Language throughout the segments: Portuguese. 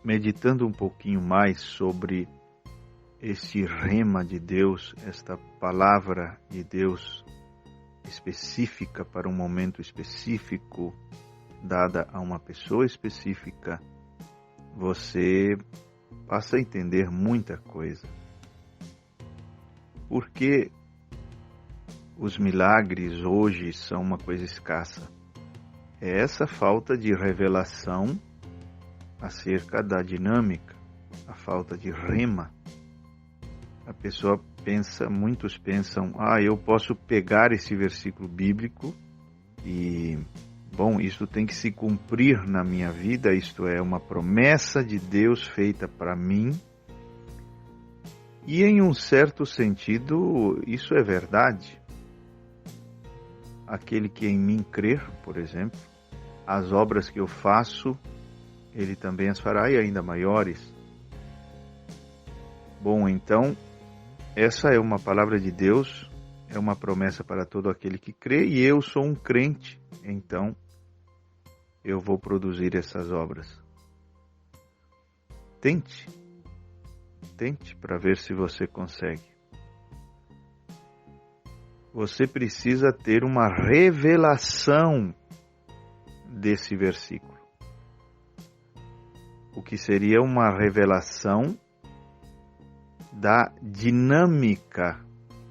meditando um pouquinho mais sobre este rema de Deus, esta palavra de Deus específica para um momento específico, dada a uma pessoa específica, você passa a entender muita coisa. Porque os milagres hoje são uma coisa escassa. É essa falta de revelação acerca da dinâmica, a falta de rema. A pessoa pensa, muitos pensam, eu posso pegar esse versículo bíblico e, isso tem que se cumprir na minha vida, isto é uma promessa de Deus feita para mim. E em um certo sentido, isso é verdade. Aquele que em mim crer, por exemplo, as obras que eu faço, ele também as fará e ainda maiores. Então, essa é uma palavra de Deus, é uma promessa para todo aquele que crê, e eu sou um crente, então eu vou produzir essas obras. Tente para ver se você consegue. Você precisa ter uma revelação desse versículo. O que seria uma revelação da dinâmica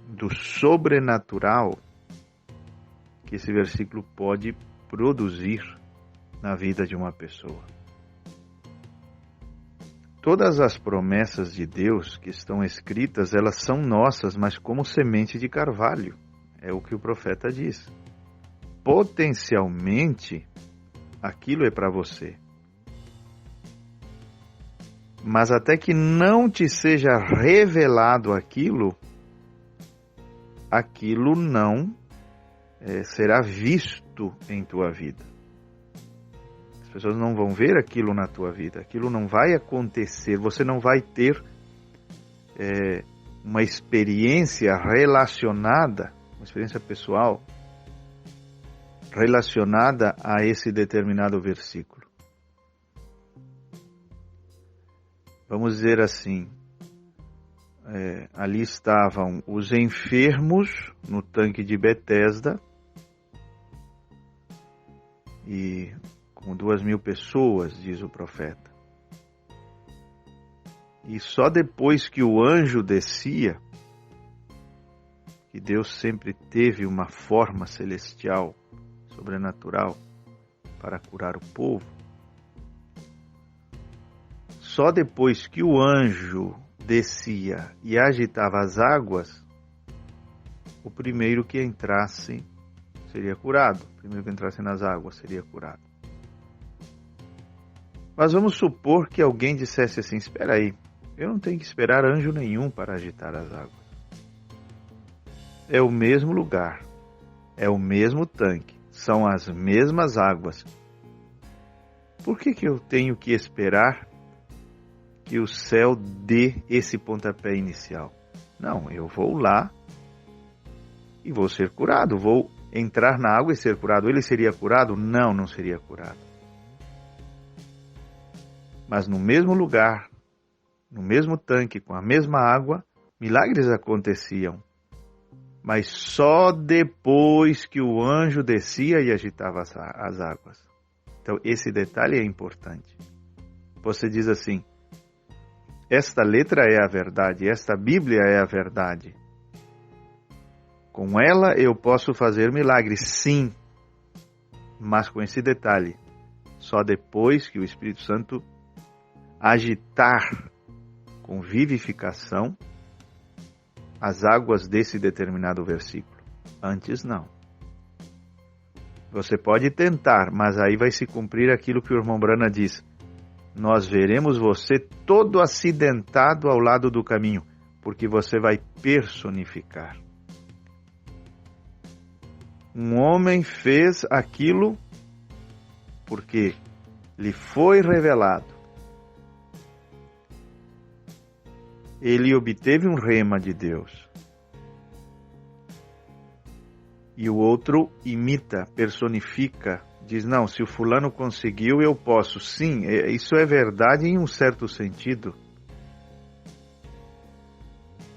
do sobrenatural que esse versículo pode produzir na vida de uma pessoa. Todas as promessas de Deus que estão escritas, elas são nossas, mas como semente de carvalho. É o que o profeta diz. Potencialmente, aquilo é para você. Mas até que não te seja revelado aquilo não será visto em tua vida. As pessoas não vão ver aquilo na tua vida, aquilo não vai acontecer, você não vai ter uma experiência relacionada, uma experiência pessoal, relacionada a esse determinado versículo. Vamos dizer assim, ali estavam os enfermos no tanque de Betesda, e com 2.000 pessoas, diz o profeta. E só depois que o anjo descia, que Deus sempre teve uma forma celestial, sobrenatural, para curar o povo, só depois que o anjo descia e agitava as águas, o primeiro que entrasse seria curado. O primeiro que entrasse nas águas seria curado. Mas vamos supor que alguém dissesse assim, espera aí, eu não tenho que esperar anjo nenhum para agitar as águas. É o mesmo lugar, é o mesmo tanque, são as mesmas águas. Por que eu tenho que esperar que o céu dê esse pontapé inicial? Não, eu vou lá e vou ser curado, vou entrar na água e ser curado. Ele seria curado? Não, não seria curado. Mas no mesmo lugar, no mesmo tanque, com a mesma água, milagres aconteciam. Mas só depois que o anjo descia e agitava as águas. Então, esse detalhe é importante. Você diz assim, esta letra é a verdade, esta Bíblia é a verdade. Com ela eu posso fazer milagres, sim. Mas com esse detalhe, só depois que o Espírito Santo agitar com vivificação as águas desse determinado versículo. Antes não. Você pode tentar, mas aí vai se cumprir aquilo que o irmão Brana diz. Nós veremos você todo acidentado ao lado do caminho, porque você vai personificar. Um homem fez aquilo porque lhe foi revelado. Ele obteve um rema de Deus. E o outro imita, personifica diz, não, se o fulano conseguiu, eu posso. Sim, isso é verdade em um certo sentido.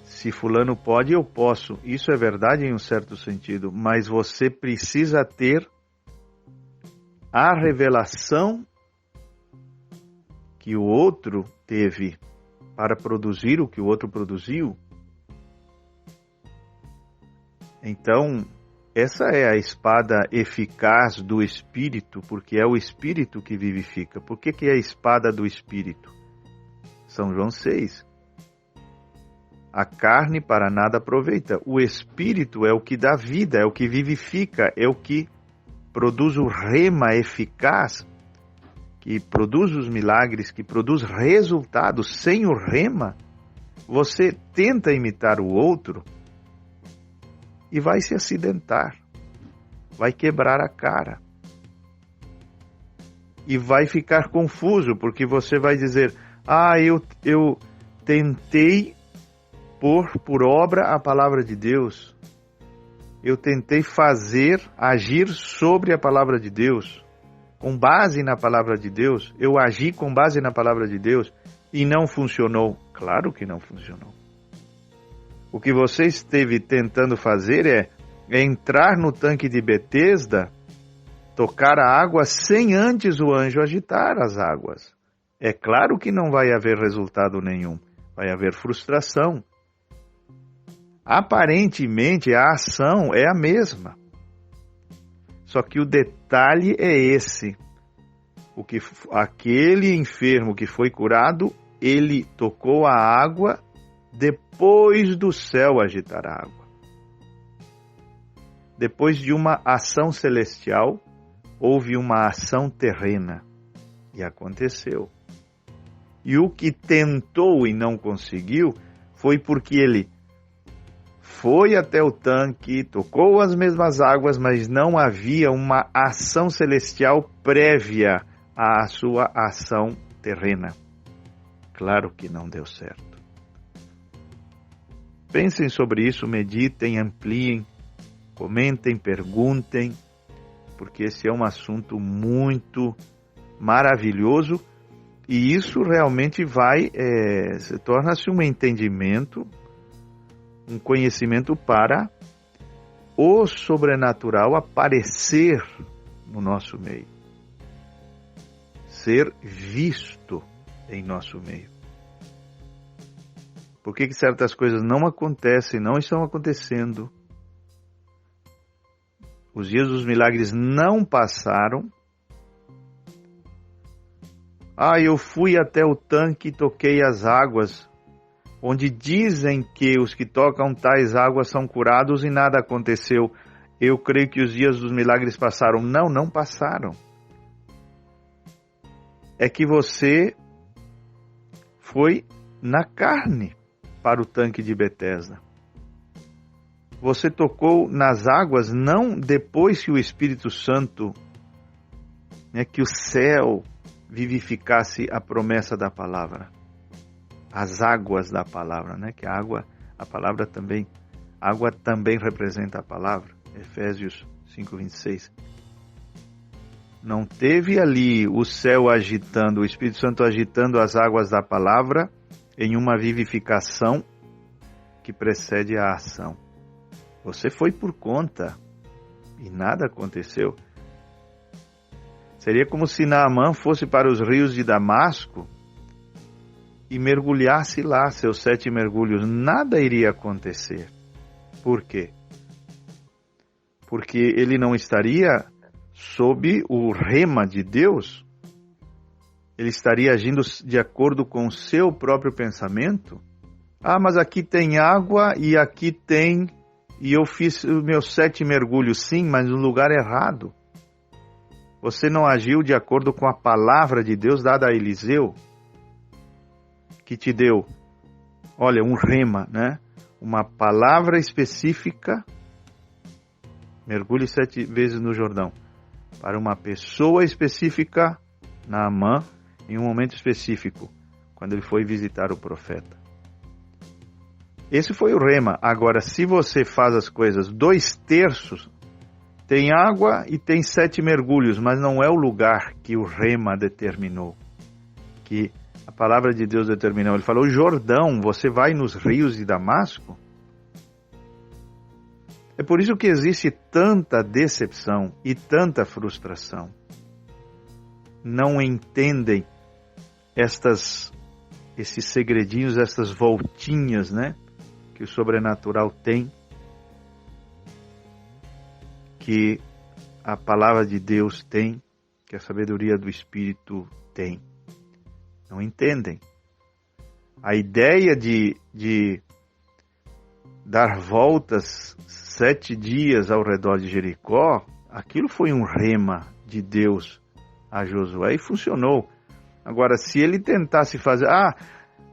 Se fulano pode, eu posso. Isso é verdade em um certo sentido. Mas você precisa ter a revelação que o outro teve para produzir o que o outro produziu. Então, essa é a espada eficaz do Espírito, porque é o Espírito que vivifica. Por que é a espada do Espírito? São João 6. A carne para nada aproveita. O Espírito é o que dá vida, é o que vivifica, é o que produz o rema eficaz, que produz os milagres, que produz resultados. Sem o rema, você tenta imitar o outro e vai se acidentar, vai quebrar a cara e vai ficar confuso, porque você vai dizer, eu tentei pôr por obra a palavra de Deus, eu tentei agir sobre a palavra de Deus, com base na palavra de Deus, eu agi com base na palavra de Deus e não funcionou. Claro que não funcionou. O que você esteve tentando fazer é entrar no tanque de Betesda, tocar a água sem antes o anjo agitar as águas. É claro que não vai haver resultado nenhum, vai haver frustração. Aparentemente a ação é a mesma. Só que o detalhe é esse. Aquele enfermo que foi curado, ele tocou a água depois do céu agitar a água. Depois de uma ação celestial, houve uma ação terrena. E aconteceu. E o que tentou e não conseguiu foi porque ele foi até o tanque, tocou as mesmas águas, mas não havia uma ação celestial prévia à sua ação terrena. Claro que não deu certo. Pensem sobre isso, meditem, ampliem, comentem, perguntem, porque esse é um assunto muito maravilhoso e isso realmente torna-se um entendimento, um conhecimento para o sobrenatural aparecer no nosso meio, ser visto em nosso meio. Por que certas coisas não acontecem, não estão acontecendo? Os dias dos milagres não passaram. Eu fui até o tanque e toquei as águas, onde dizem que os que tocam tais águas são curados e nada aconteceu. Eu creio que os dias dos milagres passaram. Não, não passaram. É que você foi na carne para o tanque de Betesda. Você tocou nas águas não depois que o Espírito Santo, que o céu vivificasse a promessa da palavra. As águas da palavra, que a palavra também, água também representa a palavra. Efésios 5:26. Não teve ali o céu agitando, o Espírito Santo agitando as águas da palavra em uma vivificação que precede a ação. Você foi por conta e nada aconteceu. Seria como se Naamã fosse para os rios de Damasco e mergulhasse lá seus 7 mergulhos. Nada iria acontecer. Por quê? Porque ele não estaria sob o rema de Deus. Ele estaria agindo de acordo com o seu próprio pensamento. Mas aqui tem água e aqui tem... E eu fiz os meus 7 mergulhos, sim, mas no lugar errado. Você não agiu de acordo com a palavra de Deus dada a Eliseu, que te deu, um rema, uma palavra específica, mergulhe 7 vezes no Jordão, para uma pessoa específica, Naamã, em um momento específico, quando ele foi visitar o profeta. Esse foi o rema. Agora, se você faz as coisas 2/3, Tem água e tem 7 mergulhos, mas não é o lugar que o rema determinou, que a palavra de Deus determinou. Ele falou: Jordão, você vai nos rios de Damasco? É por isso que existe tanta decepção e tanta frustração. Não entendem esses segredinhos, essas voltinhas, né, que o sobrenatural tem, que a palavra de Deus tem, que a sabedoria do Espírito tem. Não entendem. A ideia de dar voltas 7 dias ao redor de Jericó, aquilo foi um rema de Deus a Josué e funcionou. Agora, se ele tentasse fazer,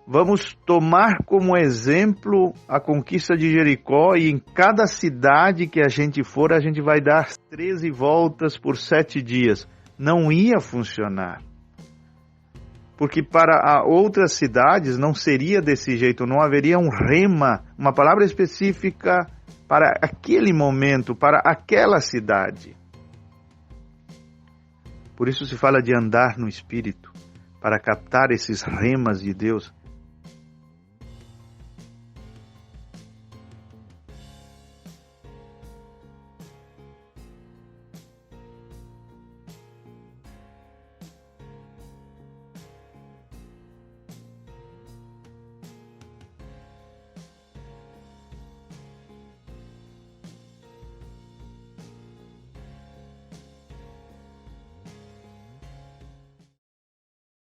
vamos tomar como exemplo a conquista de Jericó e em cada cidade que a gente for, a gente vai dar 13 voltas por 7 dias. Não ia funcionar. Porque para outras cidades não seria desse jeito, não haveria um rema, uma palavra específica para aquele momento, para aquela cidade. Por isso se fala de andar no Espírito, para captar esses remas de Deus.